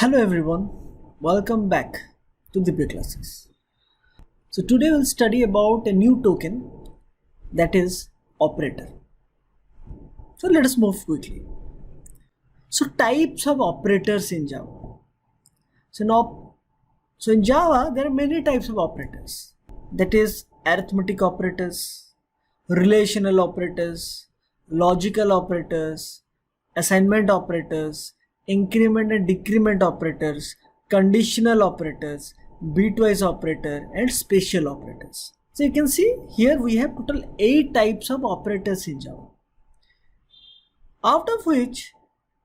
Hello everyone, welcome back to Dibbya classes. So today we'll study about a new token, that is operator. So let us move quickly. So types of operators in Java. So in Java there are many types of operators, that is arithmetic operators, relational operators, logical operators, assignment operators, increment and decrement operators, conditional operators, bitwise operator, and special operators. So you can see here we have total 8 types of operators in Java, out of which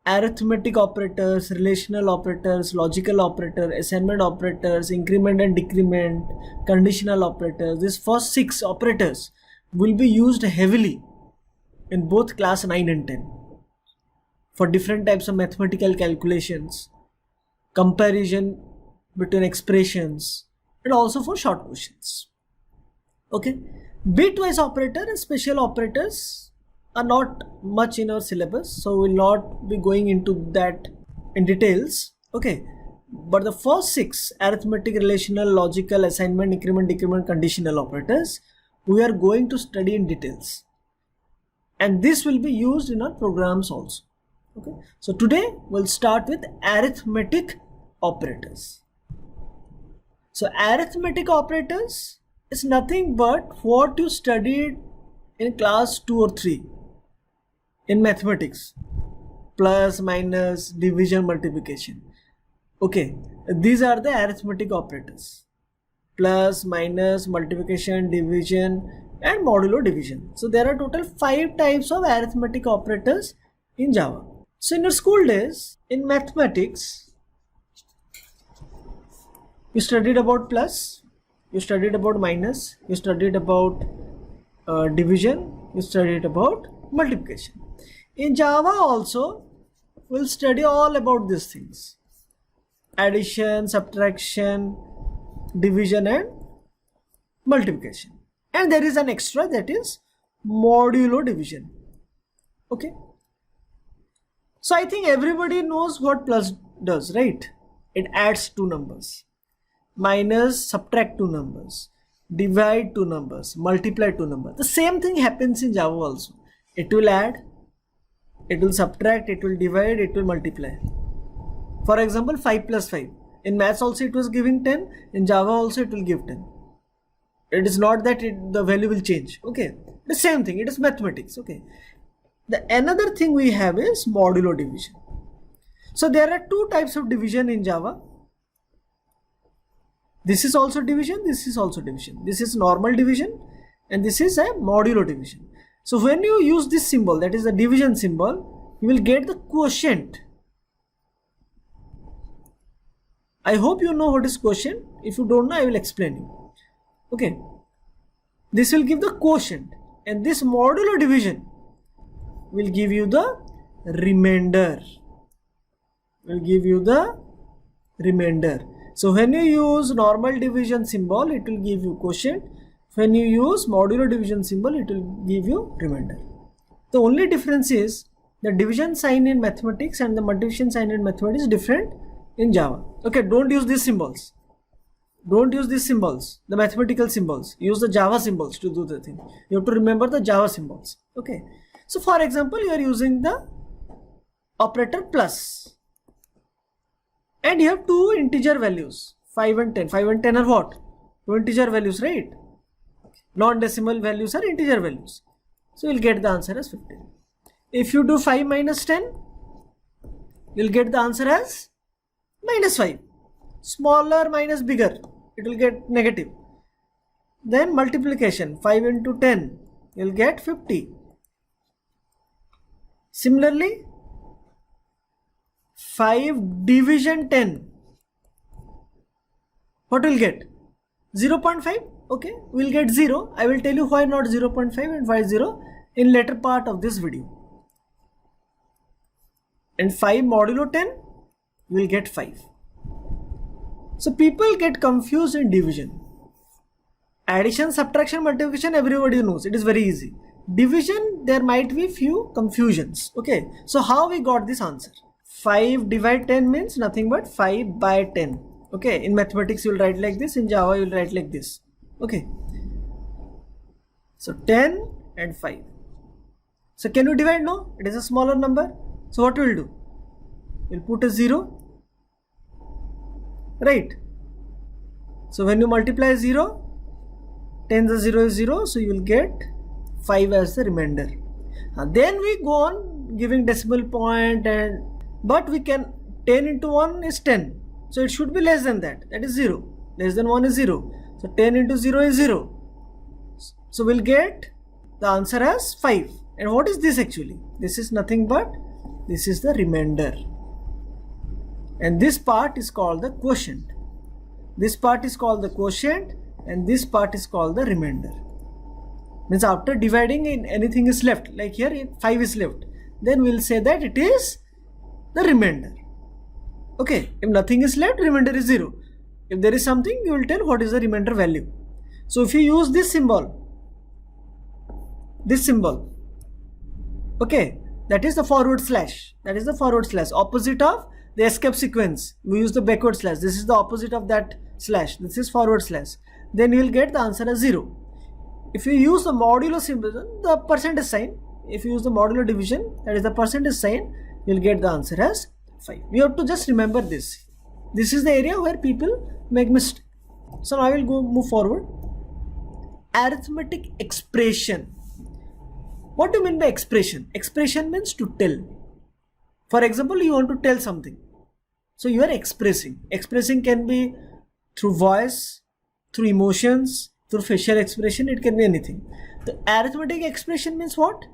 arithmetic operators, relational operators, logical operator, assignment operators, increment and decrement, conditional operators, these first 6 operators will be used heavily in both class 9 and 10 for different types of mathematical calculations, comparison between expressions, and also for short questions. Okay, bitwise operator and special operators are not much in our syllabus, so we'll not be going into that in details. Okay, but the first 6 arithmetic, relational, logical, assignment, increment, decrement, conditional operators we are going to study in details, and this will be used in our programs also. Okay, so today we'll start with arithmetic operators. So arithmetic operators is nothing but what you studied in class 2 or 3 in mathematics: plus, minus, division, multiplication. Okay, these are the arithmetic operators: plus, minus, multiplication, division, and modulo division. So there are total 5 types of arithmetic operators in Java. So in your school days, in mathematics, you studied about plus, you studied about minus, you studied about division, you studied about multiplication. In Java also, we'll study all about these things: addition, subtraction, division, and multiplication. And there is an extra, that is modulo division. Okay. So I think everybody knows what plus does, right? It adds 2 numbers. Minus, subtract 2 numbers. Divide 2 numbers. Multiply 2 numbers. The same thing happens in Java also. It will add, it will subtract, it will divide, it will multiply. For example, 5 plus 5. In maths also it was giving 10. In Java also it will give 10. It is not that the value will change. Okay. The same thing. It is mathematics. Okay. The another thing we have is modulo division. So there are 2 types of division in Java. This is also division, this is also division. This is normal division and this is a modulo division. So when you use this symbol, that is the division symbol, you will get the quotient. I hope you know what is quotient. If you don't know, I will explain you. Okay. This will give the quotient, and this modulo division will give you the remainder. Will give you the remainder. So when you use normal division symbol, it will give you quotient. When you use modulo division symbol, it will give you remainder. The only difference is the division sign in mathematics and the multiplication sign in mathematics is different in Java. Okay, don't use these symbols. Don't use these symbols, the mathematical symbols. Use the Java symbols to do the thing. You have to remember the Java symbols. Okay. So for example, you are using the operator plus, and you have 2 integer values, 5 and 10. 5 and 10 are what? 2 integer values, right? Non-decimal values are integer values. So you'll get the answer as 15. If you do 5 minus 10, you'll get the answer as minus 5. Smaller minus bigger, it will get negative. Then multiplication, 5 into 10, you'll get 50. Similarly, 5 division 10, what will get? 0.5. Okay, we'll get 0. I will tell you why not 0.5 and why 0 in later part of this video. And 5 modulo 10, we'll get 5. So people get confused in division. Addition, subtraction, multiplication, everybody knows. It is very easy. Division, there might be few confusions. Okay, so how we got this answer? 5 divide 10 means nothing but 5 by 10. Okay, in mathematics you will write like this, in Java you will write like this. Okay, so 10 and 5. So can you divide? No, it is a smaller number. So what we will do? We'll put a 0, right? So when you multiply 0, 10 the 0 is 0, so you will get 5 as the remainder. Then we go on giving decimal point, but we can 10 into 1 is 10, so it should be less than that, that is 0. Less than 1 is 0, so 10 into 0 is 0, so we'll get the answer as 5. And what is this actually? This is nothing but this is the remainder, and this part is called the quotient. This part is called the quotient and this part is called the remainder. Means after dividing, in anything is left, like here 5 is left, then we'll say that it is the remainder. Okay, if nothing is left, remainder is 0. If there is something, you will tell what is the remainder value. So if you use this symbol, okay, that is the forward slash, opposite of the escape sequence. We use the backward slash. This is the opposite of that slash, this is forward slash. Then you will get the answer as 0. If you use the modulo symbol, the percentage sign, if you use the modulo division, that is the percentage sign, you will get the answer as 5. You have to just remember this. This is the area where people make mistake. So now I will move forward. Arithmetic expression. What do you mean by expression? Expression means to tell. For example, you want to tell something, so you are expressing. Expressing can be through voice, through emotions, through facial expression, it can be anything. The arithmetic expression means what?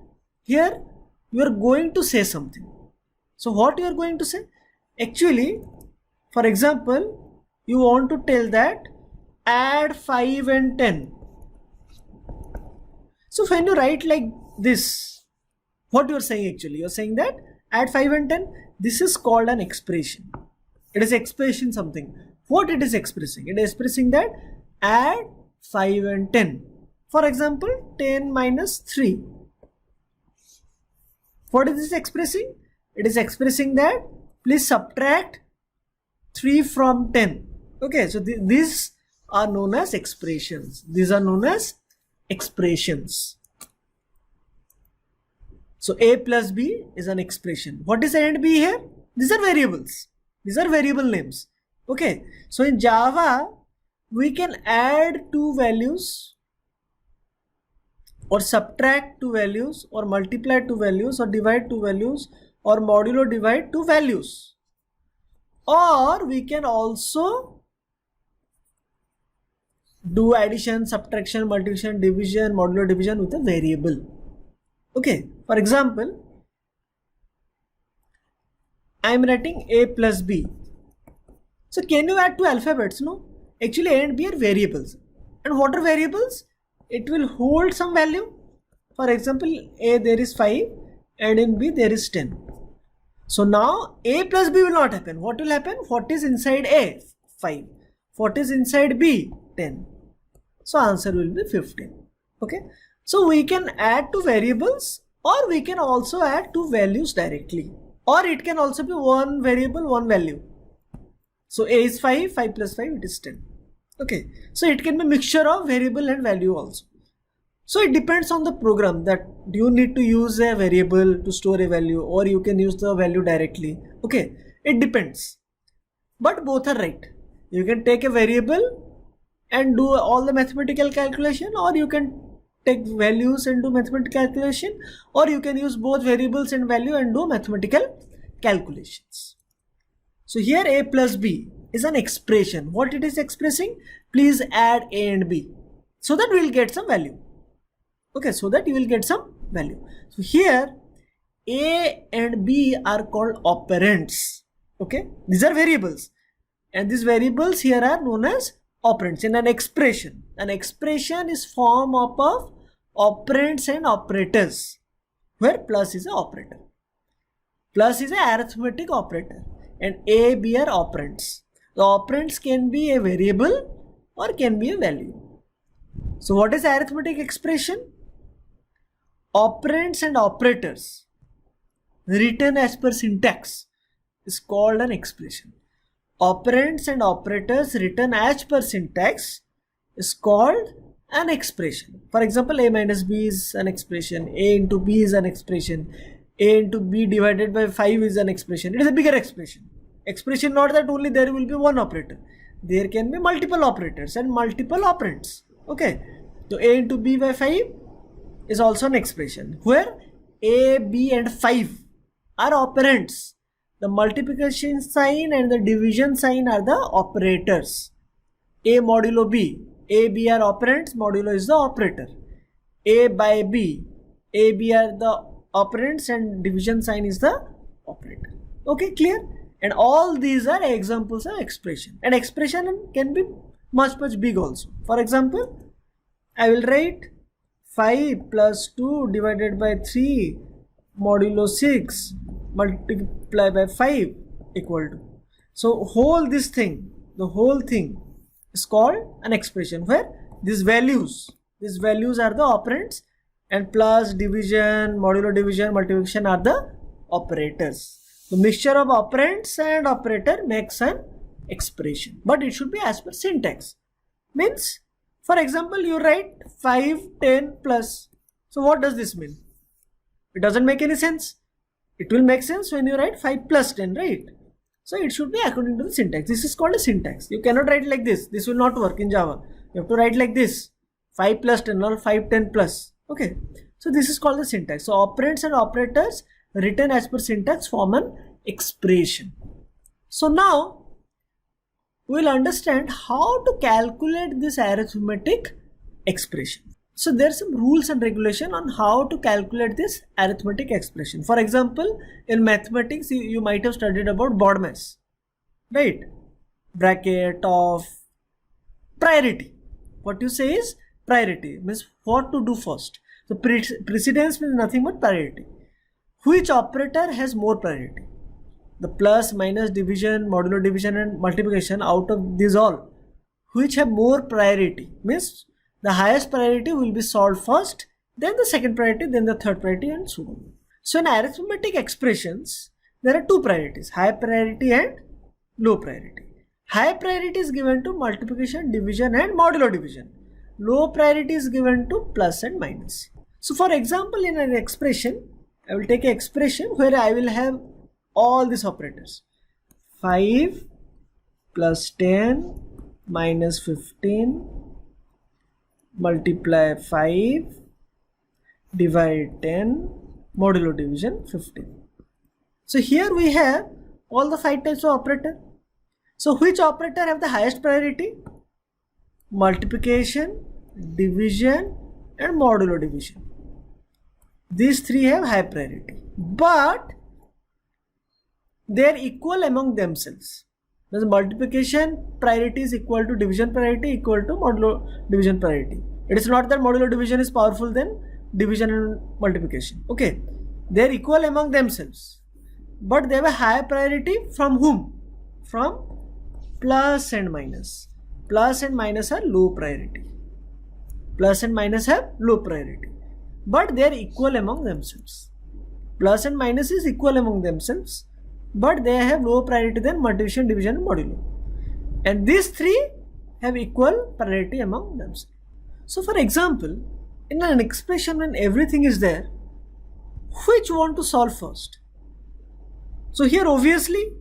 Here you are going to say something. So what you are going to say? Actually, for example, you want to tell that add 5 and 10. So when you write like this, what you are saying actually? You are saying that add 5 and 10. This is called an expression. It is expressing something. What it is expressing? It is expressing that add 5 and 10. For example, 10 minus 3. What is this expressing? It is expressing that please subtract 3 from 10. Okay, so these are known as expressions. These are known as expressions. So A plus B is an expression. What is A and B here? These are variables. These are variable names. Okay, so in Java, we can add two values or subtract two values or multiply two values or divide two values or modulo divide two values. Or we can also do addition, subtraction, multiplication, division, modulo division with a variable. Okay, for example, I am writing A plus B. So can you add two alphabets? No. Actually A and B are variables. And what are variables? It will hold some value. For example, A there is 5 and in B there is 10. So now A plus B will not happen. What will happen? What is inside A? 5. What is inside B? 10. So answer will be 15. Okay. So we can add two variables or we can also add two values directly. Or it can also be one variable, one value. So A is 5, 5 plus 5 it is 10. Okay. So it can be mixture of variable and value also. So it depends on the program that you need to use a variable to store a value or you can use the value directly. Okay. It depends. But both are right. You can take a variable and do all the mathematical calculation, or you can take values and do mathematical calculation, or you can use both variables and value and do mathematical calculations. So here A plus B is an expression. What it is expressing? Please add A and B so that we will get some value. Okay, so that you will get some value. So here A and B are called operands. Okay, these are variables and these variables here are known as operands in an expression. An expression is form up of operands and operators, where plus is an operator. Plus is an arithmetic operator and A, B are operands. The operands can be a variable or can be a value. So what is arithmetic expression? Operands and operators written as per syntax is called an expression. Operands and operators written as per syntax is called an expression. For example, a minus b is an expression, a into b is an expression, a into b divided by 5 is an expression. It is a bigger expression. Expression not that only there will be one operator. There can be multiple operators and multiple operands. Okay. So a into b by 5 is also an expression where a, b and 5 are operands. The multiplication sign and the division sign are the operators. A modulo b. A, b are operands, modulo is the operator. A by b. A, b are the operands and division sign is the operator. Okay, clear? And all these are examples of expression. And expression can be much big also. For example, I will write 5 plus 2 divided by 3 modulo 6 multiply by 5 equal to. So the whole thing is called an expression where these values are the operands and plus, division, modulo division, multiplication are the operators. The mixture of operands and operator makes an expression, but it should be as per syntax. Means, for example, you write 5, 10 plus. So what does this mean? It doesn't make any sense. It will make sense when you write 5 plus 10, right? So it should be according to the syntax. This is called a syntax. You cannot write like this. This will not work in Java. You have to write like this. 5 plus 10 or 5, 10 plus. Okay. So this is called the syntax. So operands and operators written as per syntax form an expression. So now we will understand how to calculate this arithmetic expression. So there are some rules and regulation on how to calculate this arithmetic expression. For example, in mathematics, you might have studied about BODMAS, right? Bracket of priority. What you say is priority, means what to do first. So precedence means nothing but priority. Which operator has more priority? The plus, minus, division, modulo division and multiplication, out of these all, which have more priority, means the highest priority will be solved first, then the second priority, then the third priority and so on. So in arithmetic expressions, there are two priorities, high priority and low priority. High priority is given to multiplication, division and modulo division. Low priority is given to plus and minus. So for example, in an expression, I will take an expression where I will have all these operators. 5 plus 10 minus 15 multiply 5 divide 10 modulo division 15. So here we have all the 5 types of operator. So which operator have the highest priority? Multiplication, division and modulo division. These three have high priority, but they are equal among themselves. The multiplication priority is equal to division priority equal to modulo division priority. It is not that modulo division is powerful than division and multiplication. Okay, they are equal among themselves, but they have a higher priority from whom? From plus and minus. Plus and minus are low priority. Plus and minus have low priority, but they are equal among themselves. Plus and minus is equal among themselves, but they have lower priority than multiplication, division and modulo. And these three have equal priority among themselves. So for example, in an expression when everything is there, which you want to solve first? So here obviously,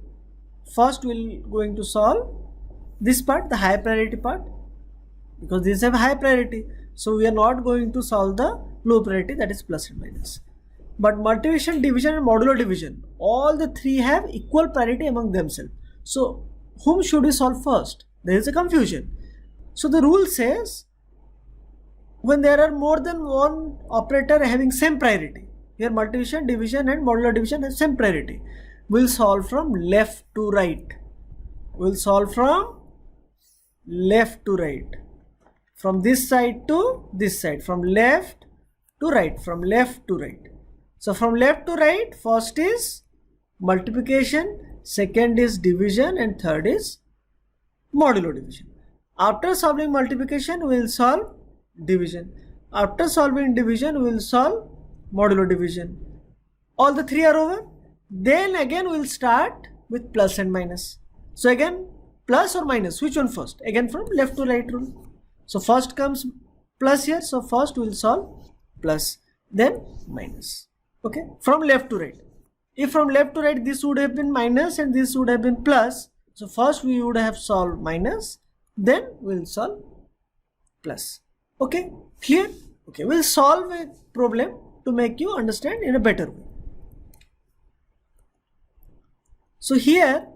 first we are going to solve this part, the high priority part, because these have high priority. So we are not going to solve the low priority, that is plus and minus. But multiplication, division and modulo division, all the three have equal priority among themselves. So whom should we solve first? There is a confusion. So the rule says when there are more than one operator having same priority, here multiplication, division and modulo division have same priority, we'll solve from left to right. We'll solve from left to right. From this side to this side. From left to right. From left to right. So from left to right, first is multiplication, second is division and third is modulo division. After solving multiplication, we will solve division. After solving division, we will solve modulo division. All the three are over. Then again we will start with plus and minus. So again, plus or minus, which one first? Again from left to right rule. So first comes plus here, so first we will solve plus, then minus. Okay, from left to right. If from left to right this would have been minus and this would have been plus, so first we would have solved minus, then we'll solve plus. Okay, clear? Okay, we'll solve a problem to make you understand in a better way. So here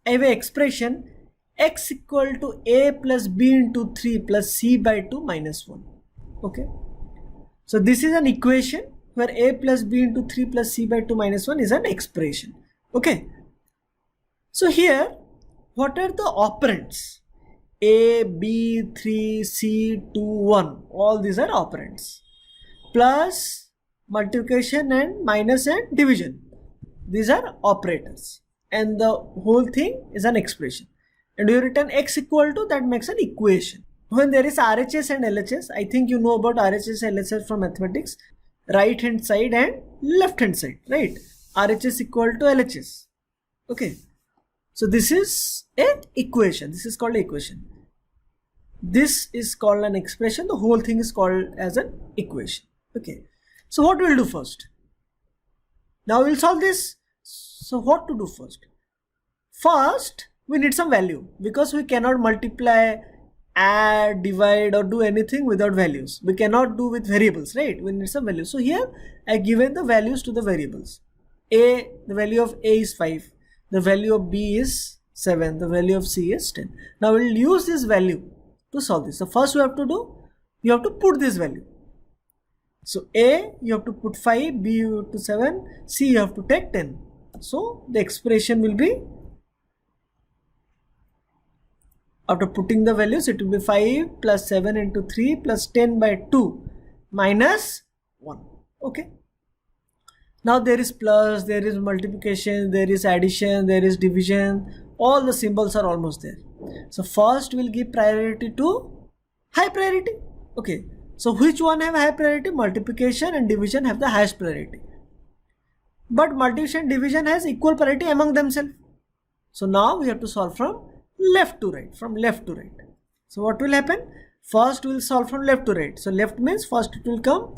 I have an expression x equal to a plus b into 3 plus c by 2 minus 1. Okay, so this is an equation where a plus b into 3 plus c by 2 minus 1 is an expression. Okay, so here what are the operands? A, B, 3, C, 2, 1, all these are operands. Plus, multiplication and minus and division, these are operators, and the whole thing is an expression. And you written x equal to, that makes an equation. When there is RHS and LHS, I think you know about RHS and LHS from mathematics, right hand side and left hand side, right? RHS equal to LHS. Okay, so this is an equation. This is called an equation. This is called an expression. The whole thing is called as an equation. Okay, so what we'll do first? Now we'll solve this. So what to do first? First, we need some value, because we cannot multiply, add, divide or do anything without values. We cannot do with variables, right? We need some value. So here I given the values to the variables. A, the value of A is 5. The value of B is 7. The value of C is 10. Now we'll use this value to solve this. So first we have to do, you have to put this value. So A, you have to put 5, B, you have to 7, C, you have to take 10. So the expression will be, after putting the values, it will be 5 plus 7 into 3 plus 10 by 2 minus 1. Okay. Now there is plus, there is multiplication, there is addition, there is division. All the symbols are almost there. So first we'll give priority to high priority. Okay. So which one have high priority? Multiplication and division have the highest priority. But multiplication and division has equal priority among themselves. So now we have to solve from left to right, from left to right. So what will happen? First we will solve from left to right. So left means first it will come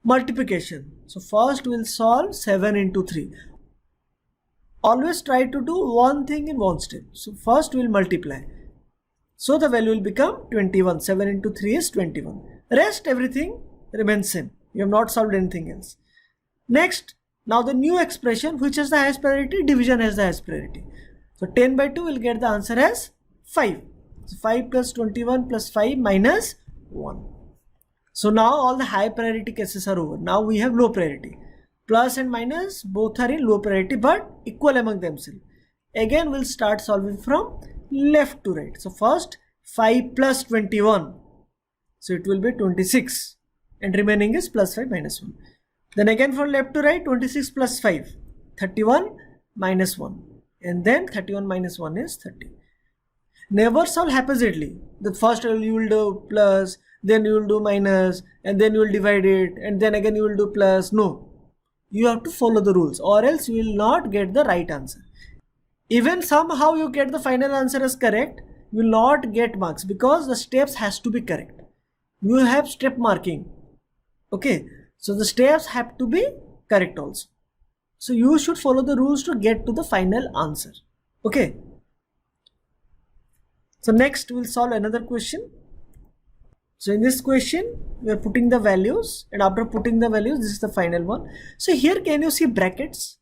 multiplication. So first we will solve 7 into 3. Always try to do one thing in one step. So first we will multiply. So the value will become 21. 7 into 3 is 21. Rest everything remains same. You have not solved anything else. Next, now the new expression, which has the highest priority? Division has the highest priority. So 10 by 2 will get the answer as 5. So 5 plus 21 plus 5 minus 1. So now all the high priority cases are over. Now we have low priority. Plus and minus both are in low priority but equal among themselves. Again we'll start solving from left to right. So first 5 plus 21. So it will be 26. And remaining is plus 5 minus 1. Then again from left to right, 26 plus 5. 31 minus 1. And then 31 minus 1 is 30. Never solve haphazardly. The first you will do plus, then you will do minus, and then you will divide it, and then again you will do plus. No. You have to follow the rules, or else you will not get the right answer. Even somehow you get the final answer as correct, you will not get marks because the steps has to be correct. You have step marking. Okay. So the steps have to be correct also. So you should follow the rules to get to the final answer. Okay. So next we'll solve another question. So in this question, we are putting the values, and after putting the values, this is the final one. So here can you see brackets?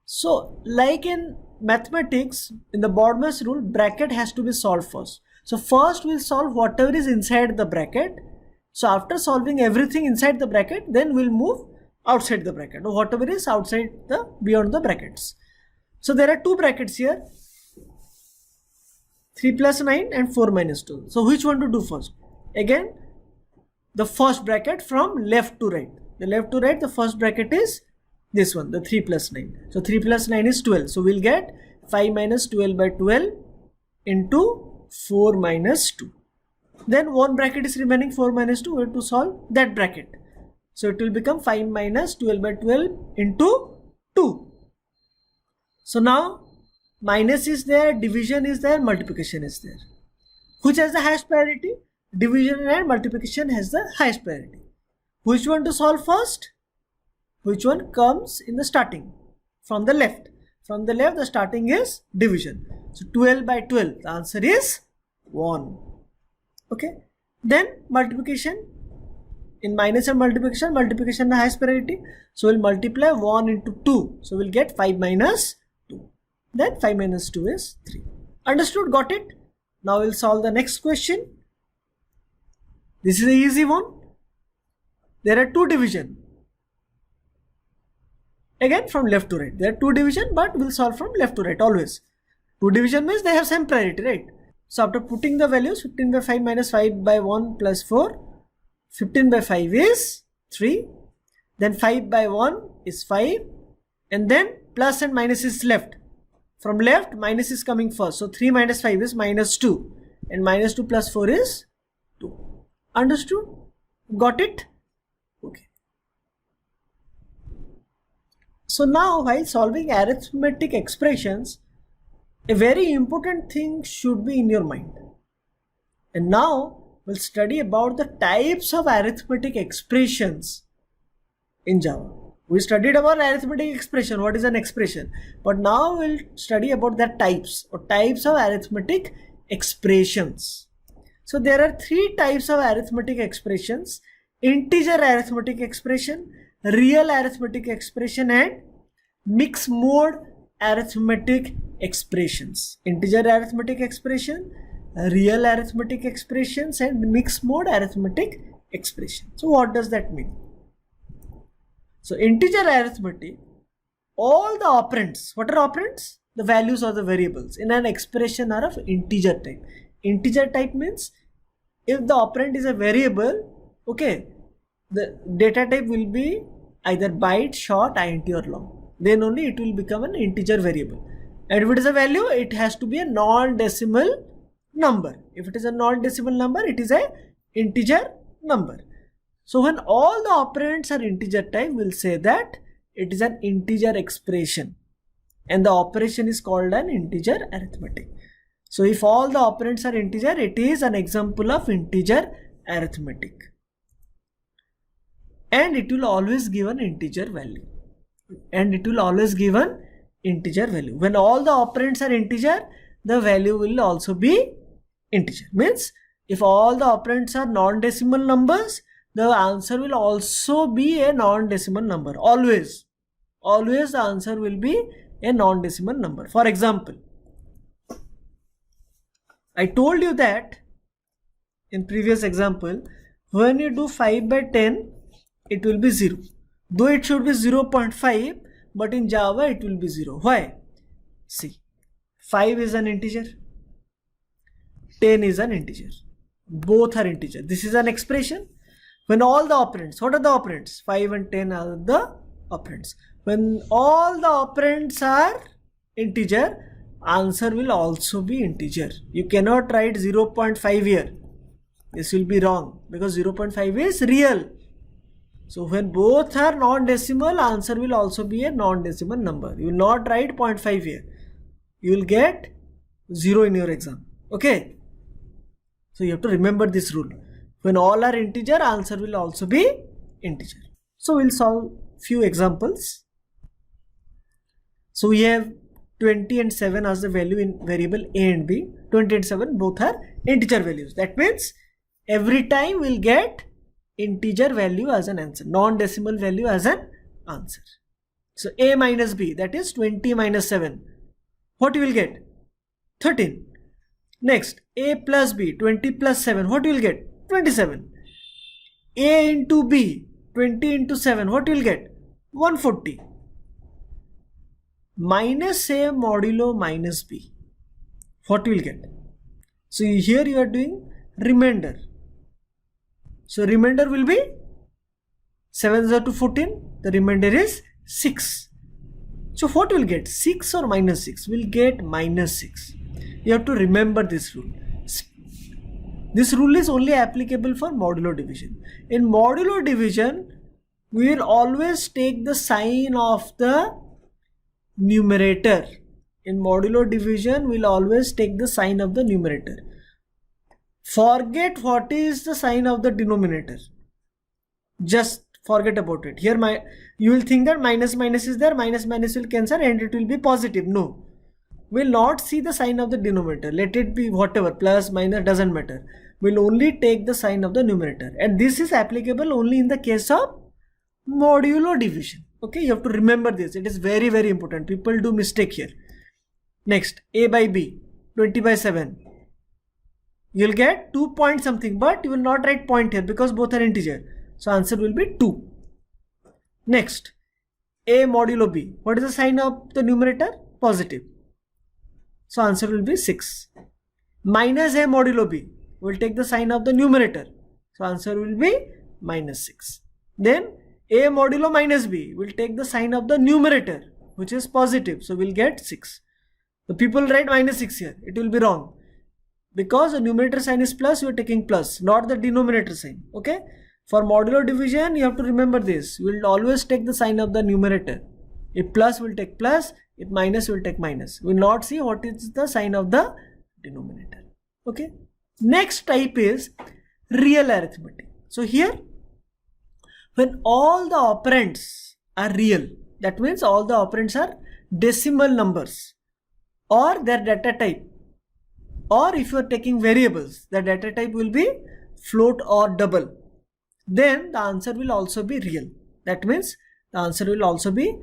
So like in mathematics, in the BODMAS rule, bracket has to be solved first. So first we'll solve whatever is inside the bracket. So after solving everything inside the bracket, then we'll move outside the bracket, or whatever is outside the, beyond the brackets. So there are two brackets here, 3 plus 9 and 4 minus 2. So which one to do first? Again, the first bracket from left to right. The left to right, the first bracket is this one, the 3 plus 9. So 3 plus 9 is 12. So we'll get 5 minus 12 by 12 into 4 minus 2. Then one bracket is remaining, 4 minus 2. We have to solve that bracket. So it will become 5 minus 12 by 12 into 2. So now minus is there, division is there, multiplication is there. Which has the highest priority? Division and multiplication has the highest priority. Which one to solve first? Which one comes in the starting? From the left. From the left, the starting is division. So 12 by 12, the answer is 1. Okay. Then multiplication. In minus and multiplication the highest priority. So we'll multiply 1 into 2. So we'll get 5 minus 2. Then 5 minus 2 is 3. Understood? Got it? Now we'll solve the next question. This is an easy one. There are 2 division. Again from left to right. There are 2 division, but we'll solve from left to right always. 2 division means they have same priority, right? So after putting the values, 15 by 5 minus 5 by 1 plus 4. 15 by 5 is 3. Then 5 by 1 is 5. And then plus and minus is left. From left, minus is coming first. So 3 minus 5 is minus 2. And minus 2 plus 4 is 2. Understood? Got it? Okay. So now while solving arithmetic expressions, a very important thing should be in your mind. And now we'll study about the types of arithmetic expressions in Java. We studied about arithmetic expression. What is an expression? But now we'll study about the types or types of arithmetic expressions. So there are 3 types of arithmetic expressions: integer arithmetic expression, real arithmetic expression, and mixed mode arithmetic expressions. Integer arithmetic expression, real arithmetic expressions, and mixed mode arithmetic expression. So what does that mean? So integer arithmetic, all the operands, what are operands? The values or the variables in an expression are of integer type. Integer type means if the operand is a variable, okay, the data type will be either byte, short, int or long. Then only it will become an integer variable. And if it is a value, it has to be a non-decimal number. If it is a non-decimal number, it is a integer number. So when all the operands are integer type, we'll say that it is an integer expression. And the operation is called an integer arithmetic. So if all the operands are integer, it is an example of integer arithmetic. And it will always give an integer value. And it will always give an integer value. When all the operands are integer, the value will also be integer. Means if all the operands are non-decimal numbers, the answer will also be a non-decimal number. Always the answer will be a non-decimal number. For example, I told you that in previous example, when you do 5 by 10, it will be 0. Though it should be 0.5, but in Java it will be 0. Why? See, 5 is an integer, 10 is an integer. Both are integer. This is an expression. When all the operands, what are the operands? 5 and 10 are the operands. When all the operands are integer, answer will also be integer. You cannot write 0.5 here. This will be wrong because 0.5 is real. So when both are non-decimal, answer will also be a non-decimal number. You will not write 0.5 here. You will get 0 in your exam. Okay. So you have to remember this rule. When all are integer, answer will also be integer. So we'll solve few examples. So we have 20 and 7 as the value in variable a and b. 20 and 7 both are integer values. That means every time we'll get integer value as an answer, non-decimal value as an answer. So a minus b, that is 20 minus 7. What you will get? 13. Next, a plus b, 20 plus 7. What you will get? 27. A into b, 20 into 7. What you will get? 140. Minus a modulo minus b. What you will get? So here you are doing remainder. So remainder will be 7 to 14. The remainder is 6. So what will get? 6 or minus 6? We'll get minus 6. You have to remember this rule. This rule is only applicable for modulo division. In modulo division, we will always take the sign of the numerator In modulo division, we'll always take the sign of the numerator. Forget what is the sign of the denominator. Just forget about it. Here you will think that minus minus is there, minus minus will cancel and it will be positive. No. We'll not see the sign of the denominator. Let it be whatever, plus, minus, doesn't matter. We'll only take the sign of the numerator. And this is applicable only in the case of modulo division. Okay, you have to remember this. It is very, very important. People do mistake here. Next, a by b, 20 by 7. You'll get 2 point something, but you will not write point here because both are integer. So answer will be 2. Next, a modulo b. What is the sign of the numerator? Positive. So answer will be 6. Minus a modulo b. We'll take the sign of the numerator. So answer will be minus 6. Then a modulo minus b. We'll take the sign of the numerator, which is positive. So we'll get 6. The people write minus 6 here. It will be wrong. Because the numerator sign is plus, you are taking plus, not the denominator sign. Okay. For modulo division, you have to remember this. We will always take the sign of the numerator. If plus, will take plus. If minus, will take minus. We will not see what is the sign of the denominator. Okay. Next type is real arithmetic. So here, when all the operands are real, that means all the operands are decimal numbers or their data type. Or if you are taking variables, the data type will be float or double. Then the answer will also be real. That means the answer will also be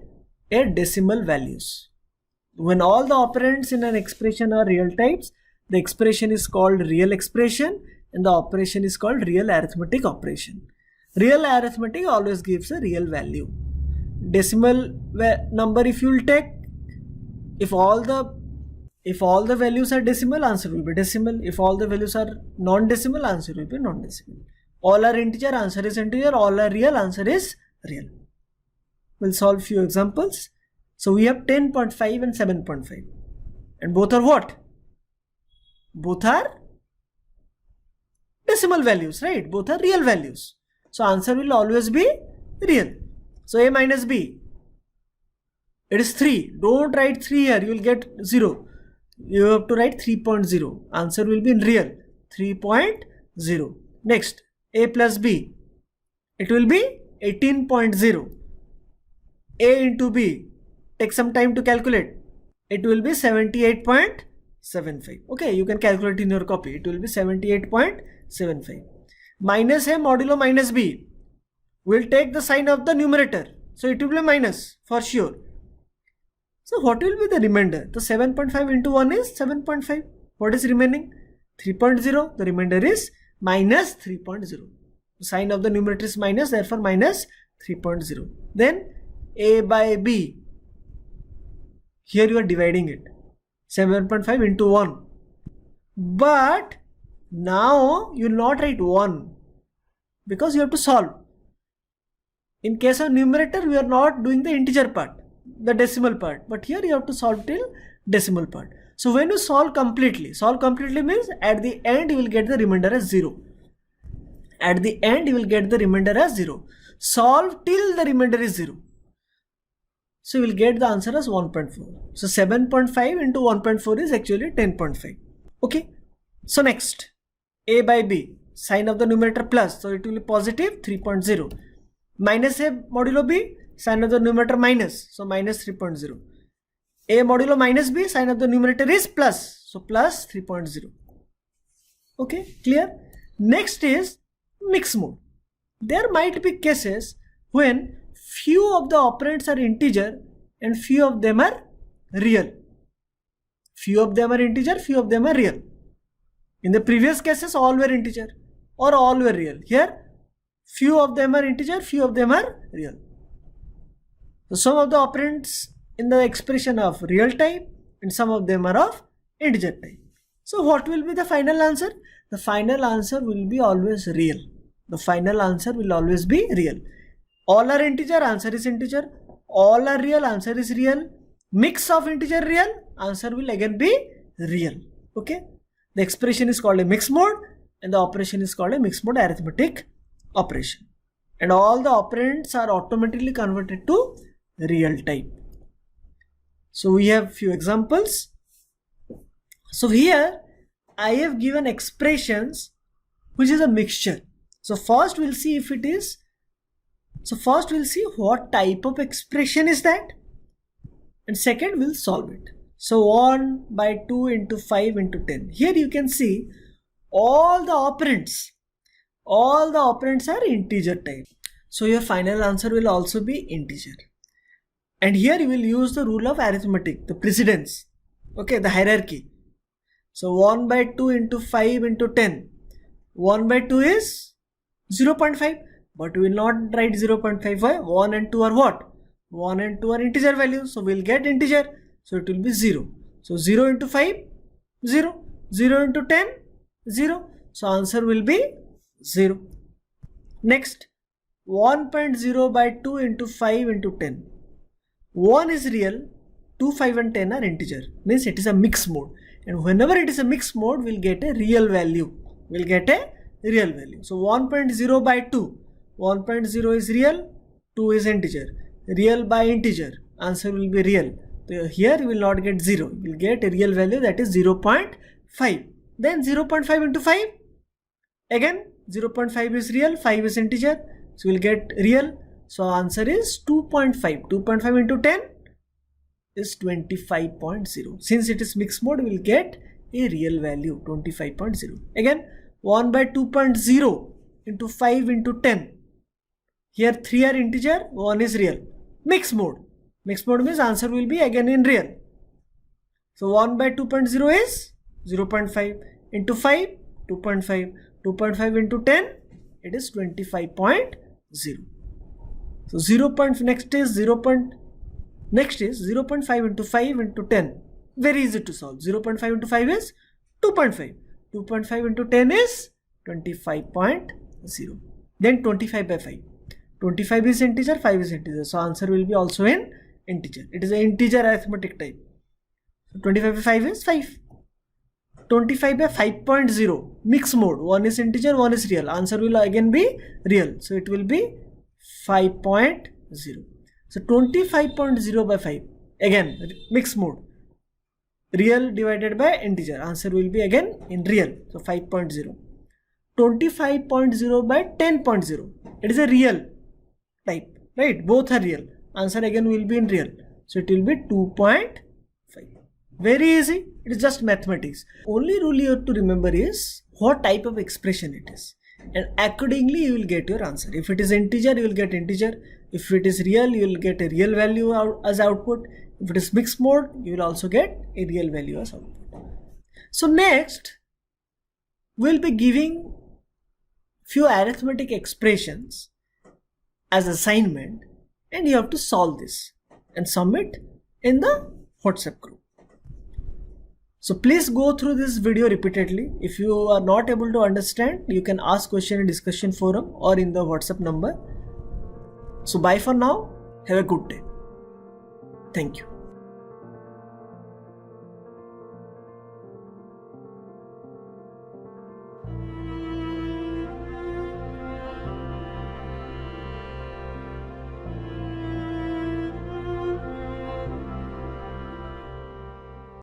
a decimal values. When all the operands in an expression are real types, the expression is called real expression and the operation is called real arithmetic operation. Real arithmetic always gives a real value. Decimal number, if you will take, if all the values are decimal, answer will be decimal. If all the values are non-decimal, answer will be non-decimal. All are integer, answer is integer. All are real, answer is real. We'll solve few examples. So we have 10.5 and 7.5. And both are what? Both are decimal values, right? Both are real values. So answer will always be real. So a minus b, it is 3. Don't write 3 here, you will get 0. You have to write 3.0. Answer will be in real, 3.0. Next, a plus b, it will be 18.0. A into b, take some time to calculate. It will be 78.75. Okay, you can calculate in your copy. It will be 78.75. Minus a modulo minus b, we'll take the sign of the numerator. So it will be minus for sure. So what will be the remainder? The 7.5 into 1 is 7.5. What is remaining? 3.0. The remainder is minus 3.0. The sign of the numerator is minus, therefore minus 3.0. Then a by b. Here you are dividing it. 7.5 into 1. But now you will not write 1 because you have to solve. In case of numerator, we are not doing the integer part, the decimal part, but here you have to solve till decimal part. So when you solve completely means at the end you will get the remainder as 0. At the end you will get the remainder as 0. Solve till the remainder is 0. So you will get the answer as 1.4. So 7.5 into 1.4 is actually 10.5. Okay. So next, a by b, sign of the numerator plus, so it will be positive 3.0. Minus a modulo b, sign of the numerator minus, so minus 3.0. A modulo minus b, sign of the numerator is plus, so plus 3.0. Okay, clear? Next is mixed mode. There might be cases when few of the operands are integer and few of them are real. Few of them are integer, few of them are real. In the previous cases, all were integer or all were real. Here, few of them are integer, few of them are real. So some of the operands in the expression of real type and some of them are of integer type. So what will be the final answer? The final answer will be always real. The final answer will always be real. All are integer, answer is integer. All are real, answer is real. Mix of integer real, answer will again be real. Okay. The expression is called a mixed mode and the operation is called a mixed mode arithmetic operation. And all the operands are automatically converted to real type. So we have few examples. So here I have given expressions which is a mixture. So first we'll see if it is. So first we'll see what type of expression is that, and second we'll solve it. So 1 by 2 into 5 into 10. Here you can see all the operands are integer type. So your final answer will also be integer. And here you will use the rule of arithmetic, the precedence, okay, the hierarchy. So 1 by 2 into 5 into 10. 1 by 2 is 0.5, but we will not write 0.5. Why? 1 and 2 are what? 1 and 2 are integer values, so we will get integer. So it will be 0. So 0 into 5, 0. 0 into 10, 0. So answer will be 0. Next, 1.0 by 2 into 5 into 10. 1 is real, 2, 5 and 10 are integer. Means it is a mixed mode. And whenever it is a mixed mode, we'll get a real value. We'll get a real value. So 1.0 by 2. 1.0 is real, 2 is integer. Real by integer. Answer will be real. So here you will not get 0. You will get a real value, that is 0.5. Then 0.5 into 5. Again 0.5 is real, 5 is integer. So we will get real. So answer is 2.5. 2.5 into 10 is 25.0. Since it is mixed mode, we will get a real value 25.0. Again 1 by 2.0 into 5 into 10. Here 3 are integer, 1 is real. Mixed mode. Mixed mode means answer will be again in real. So 1 by 2.0 is 0.5 into 5, 2.5. 2.5 into 10, it is 25.0. So 0. Next is 0.5 into 5 into 10. Very easy to solve. 0.5 into 5 is 2.5. 2.5 into 10 is 25.0. Then 25 by 5. 25 is integer, 5 is integer. So answer will be also in integer. It is an integer arithmetic type. So 25 by 5 is 5. 25 by 5.0 mixed mode. 1 is integer, 1 is real. Answer will again be real. So it will be 5.0. So 25.0 by 5. Again mixed mode. Real divided by integer. Answer will be again in real. So 5.0. 25.0 by 10.0. It is a real type. Right? Both are real. Answer again will be in real. So it will be 2.5. Very easy. It is just mathematics. Only rule you have to remember is what type of expression it is. And accordingly you will get your answer. If it is integer, you will get integer. If it is real, you will get a real value as output. If it is mixed mode, you will also get a real value as output. So next, we will be giving few arithmetic expressions as assignment, and you have to solve this and submit in the WhatsApp group. So please go through this video repeatedly. If you are not able to understand, you can ask question in discussion forum or in the WhatsApp number. So bye for now. Have a good day. Thank you.